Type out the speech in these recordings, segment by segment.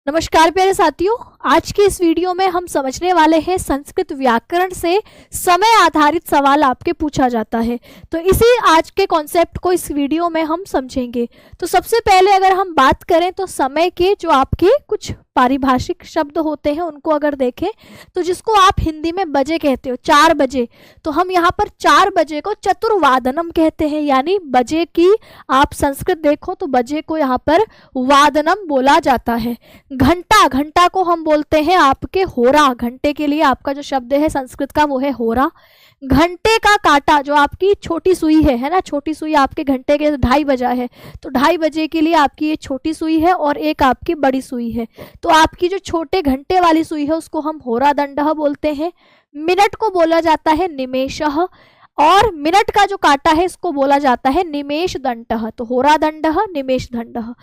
नमस्कार प्यारे साथियों, आज के इस वीडियो में हम समझने वाले हैं संस्कृत व्याकरण से समय आधारित सवाल आपके पूछा जाता है। तो इसी आज के कॉन्सेप्ट को इस वीडियो में हम समझेंगे। तो सबसे पहले अगर हम बात करें तो समय के जो आपके कुछ पारिभाषिक शब्द होते हैं उनको अगर देखें तो जिसको आप हिंदी में बजे कहते हो, 4 बजे, तो हम यहाँ पर 4 बजे को चतुर्वादनम कहते हैं। यानी बजे की आप संस्कृत देखो तो बजे को यहाँ पर वादनम बोला जाता है। घंटा, घंटा को हम बोलते हैं आपके होरा। घंटे के लिए आपका जो शब्द है संस्कृत का वो है होरा। घंटे का काटा जो आपकी छोटी सुई है ना, छोटी सुई आपके घंटे के 2:30 बजा है तो 2:30 बजे के लिए आपकी ये छोटी सुई है और एक आपकी बड़ी सुई है। तो आपकी जो छोटे घंटे वाली सुई है उसको हम होरा दंडः बोलते हैं। मिनट को बोला जाता है निमेषः और मिनट का जो काटा है इसको बोला जाता है निमेष दंडः। तो होरा दंडः, निमेष दंडः।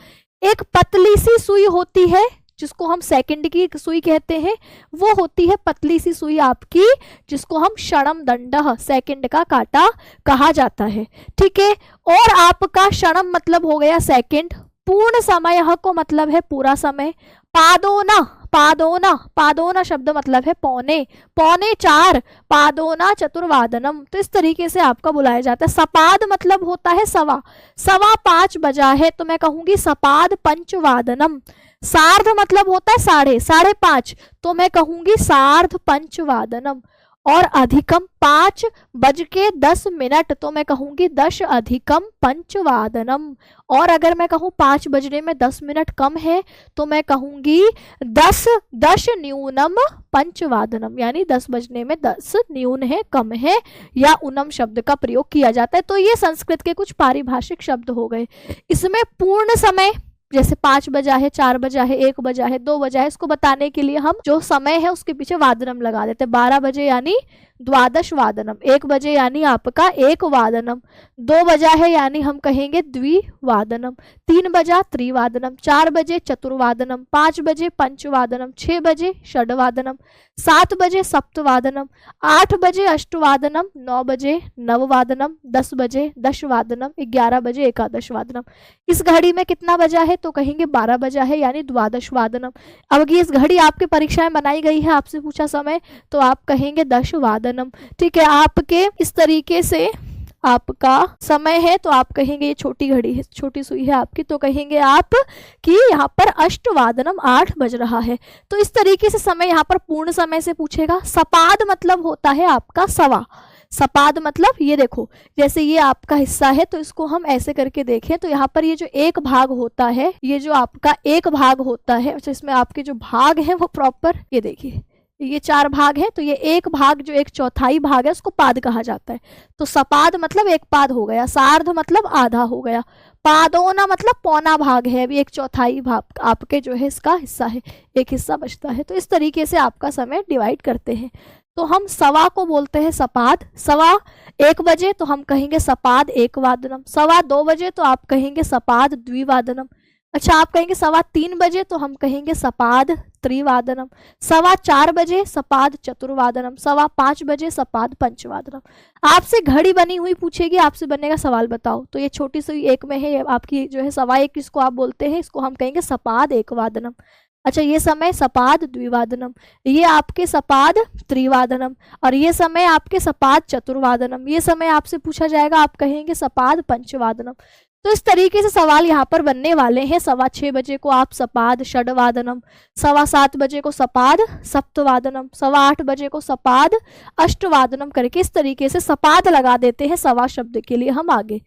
एक पतली सी सुई होती है जिसको हम सेकंड की सुई कहते हैं, वो होती है पतली सी सुई आपकी जिसको हम क्षणम दंडः, सेकंड का काटा कहा जाता है। ठीक है, और आपका क्षणम मतलब हो गया सेकंड। पूर्ण समय को मतलब है पूरा समय। पादोना, पादोना, पादोना शब्द मतलब है पौने, पौने 4, पादोना चतुर्वादनम। तो इस तरीके से आपका बुलाया जाता है। सपाद मतलब होता है सवा, 5:15 बजा है तो मैं कहूंगी सपाद पंचवादनम। सार्ध मतलब होता है 5:30 तो मैं कहूंगी सार्ध पंचवादनम। और अधिकम 5:10 तो मैं कहूंगी 10 अधिकम पंचवादनम। और अगर मैं कहूँ 5 बजने में 10 मिनट कम है तो मैं कहूंगी 10 न्यूनम पंचवादनम। यानी 10 बजने में 10 न्यून है, कम है, या उनम शब्द का प्रयोग किया जाता है। तो ये संस्कृत के कुछ पारिभाषिक शब्द हो गए। इसमें पूर्ण समय जैसे 5 बजा है, 4 बजा है, 1 बजा है, 2 बजा है, इसको बताने के लिए हम जो समय है उसके पीछे वादनम लगा देते हैं। 12 बजे यानी द्वादश वादनम, 1 बजे यानी आपका 1 वादनम, 2 बजा है यानी हम कहेंगे द्विवादनम, 3 बजा त्रिवादनम, 4 बजे चतुर्वादनम, 5 बजे पंचवादनम, 6 बजे षड्वादनम, 7 बजे सप्तवादनम, 8 बजे अष्टवादनम, 9 बजे नववादनम, 10 बजे दशवादनम, 11 बजे एकादशवादनम। इस घड़ी में कितना बजा है तो कहेंगे 12 बजा है यानी द्वादशवादनम। अब इस घड़ी आपके परीक्षा में बनाई गई है, आपसे पूछा समय तो आप कहेंगे दशवादनम। ठीक है, आपके इस तरीके से आपका समय है तो आप कहेंगे ये छोटी घड़ी है, छोटी सुई है आपकी, तो कहेंगे आप कि यहाँ पर अष्टवादनम 8 बज रहा है। तो इस तरीके से समय यहाँ पर पूर्ण समय से पूछेगा। सपाद मतलब होता है आपका सवा। सपाद मतलब ये देखो, जैसे ये आपका हिस्सा है तो इसको हम ऐसे करके देखें तो यहाँ पर ये जो एक भाग होता है, ये जो आपका एक भाग होता है, इसमें आपके जो भाग है वो प्रॉपर, ये देखिए ये 4 भाग है तो ये एक भाग जो 1/4 भाग है उसको पाद कहा जाता है। तो सपाद मतलब 1 पाद हो गया, सार्ध मतलब आधा हो गया, पादोना मतलब पौना भाग है, अभी 1/4 भाग आपके जो है इसका हिस्सा है, एक हिस्सा बचता है। तो इस तरीके से आपका समय डिवाइड करते हैं। तो हम सवा को बोलते हैं सपाद। सवा 1 बजे तो हम कहेंगे सपाद 1 वादनम। 2:15 बजे तो आप कहेंगे सपाद द्विवादनम। अच्छा, आप कहेंगे 3:15 बजे तो हम कहेंगे सपाद त्रिवादनम। 4:15 बजे सपाद चतुर्वादनम। 5:15 बजे सपाद पंचवादनम। आपसे घड़ी बनी हुई पूछेगी, आपसे बनेगा सवाल बताओ, तो ये छोटी सी 1 में है आपकी जो है 1:15 इसको आप बोलते हैं, इसको हम कहेंगे सपाद 1 वादनम। अच्छा, ये समय सपाद द्विवादनम, ये आपके सपाद त्रिवादनम, और ये समय आपके सपाद चतुर्वादनम। ये समय आपसे पूछा जाएगा, आप कहेंगे सपाद पंचवादनम। तो इस तरीके से सवाल यहाँ पर बनने वाले हैं। 6:15 बजे को आप सपाद षड्वादनम, 7:15 बजे को सपाद सप्तवादनम, 8:15 बजे को सपाद अष्टवादनम करके इस तरीके से सपाद लगा देते हैं सवा शब्द के लिए हम आगे।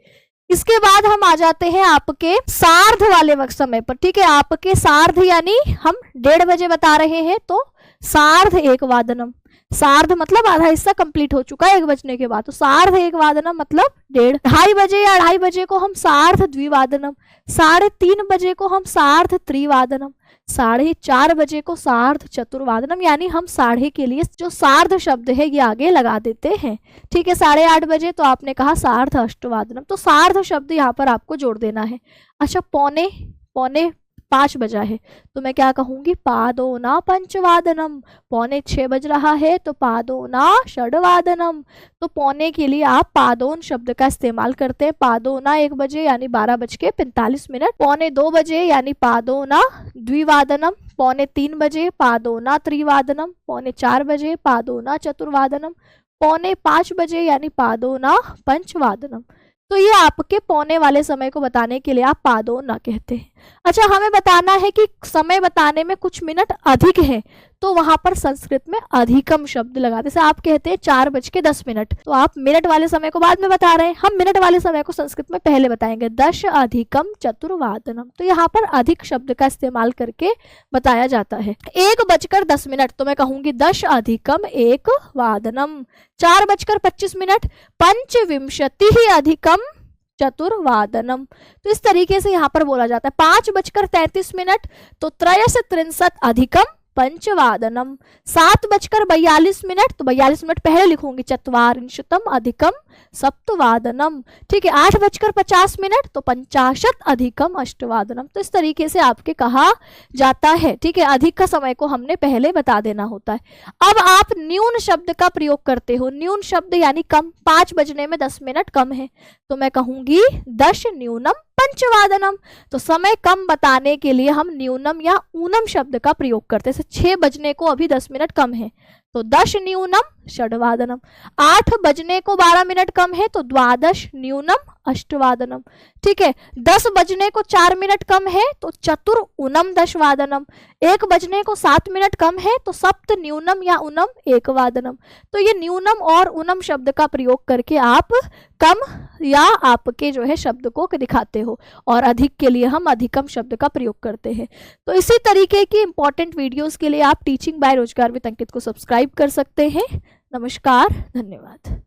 इसके बाद हम आ जाते हैं आपके सार्ध वाले वक्त समय पर। ठीक है, आपके सार्ध यानी हम 1:30 बजे बता रहे हैं तो सार्ध 1 वादनम। सार्ध मतलब आधा हिस्सा कंप्लीट हो चुका है 1 बजने के बाद, तो सार्ध 1 वादनम मतलब 1:30। 2:30 बजे या 2:30 बजे को हम सार्ध द्विवादनम, 3:30 बजे को हम सार्ध त्रिवादनम, 4:30 बजे को सार्ध चतुर्वादनम। यानी हम साढ़े के लिए जो सार्ध शब्द है ये आगे लगा देते हैं। ठीक है, 8:30 बजे तो आपने कहा सार्ध अष्टवादनम, तो सार्ध शब्द यहाँ पर आपको जोड़ देना है। अच्छा, 5:45 बजा है तो मैं क्या कहूंगी पादोना पंचवादनम। 5:45 बज रहा है तो पादोना षड्वादनम। तो पौने के लिए आप पादोन शब्द का इस्तेमाल करते हैं। पादोना 1 बजे यानी 12:45, 2:45। 2:45 बजे यानी पादोना द्विवादनम। 3:45 बजे पादोना त्रिवादनम, 3:45 बजे पादोना चतुर्वादनम, 4:45 बजे यानी पादोना पंचवादनम। तो ये आपके पौने वाले समय को बताने के लिए आप पादोना कहते हैं। अच्छा, हमें बताना है कि समय बताने में कुछ मिनट अधिक है, तो वहां पर संस्कृत में अधिकम शब्द लगा, जैसे आप कहते हैं 4:10, तो आप मिनट वाले समय को बाद में बता रहे हैं, हम मिनट वाले समय को संस्कृत में पहले बताएंगे। 10 अधिकम चतुर्वादनम, तो यहाँ पर अधिक शब्द का इस्तेमाल करके बताया जाता है। 1:10, तो मैं कहूंगी 10 अधिकम 1 वादनम। 4:25, पंचविंशति अधिकम चतुर्वादनम। तो इस तरीके से यहाँ पर बोला जाता है। 5:33, तो 3:43 अधिकम पंचवादनम। 7:42, तो 42 मिनट पहले लिखूंगी चत्वारिंशतम अधिकम सप्तवादनम। ठीक है, 8:50, तो 50 अधिकम अष्टवादनम। तो इस तरीके से आपके कहा जाता है। ठीक है, अधिक का समय को हमने पहले बता देना होता है। अब आप न्यून शब्द का प्रयोग करते हो। न्यून शब्द यानी कम, 5 बजने में 10 मिनट कम है, तो मैं कहूंगी 10 न्यूनम पंचवादनम। तो समय कम बताने के लिए हम न्यूनम या ऊनम शब्द का प्रयोग करते हैं। 6 बजने को अभी 10 मिनट कम है, तो 10 न्यूनम षड्वादनम। 8 बजने को 12 मिनट कम है, तो 12 न्यूनम अष्टवादनम। ठीक है, 10 बजने को 4 मिनट कम है, तो चतुर ऊनम दशवादनम। 1 बजने को 7 मिनट कम है, तो सप्त न्यूनम या ऊनम एक वादनम। तो ये न्यूनम और ऊनम शब्द का प्रयोग करके आप कम या आपके जो है शब्द को दिखाते हो, और अधिक के लिए हम अधिकम शब्द का प्रयोग करते हैं। तो इसी तरीके की इंपॉर्टेंट वीडियोस के लिए आप टीचिंग बाय रोजगार विद अंकित को सब्सक्राइब कर सकते हैं। नमस्कार, धन्यवाद।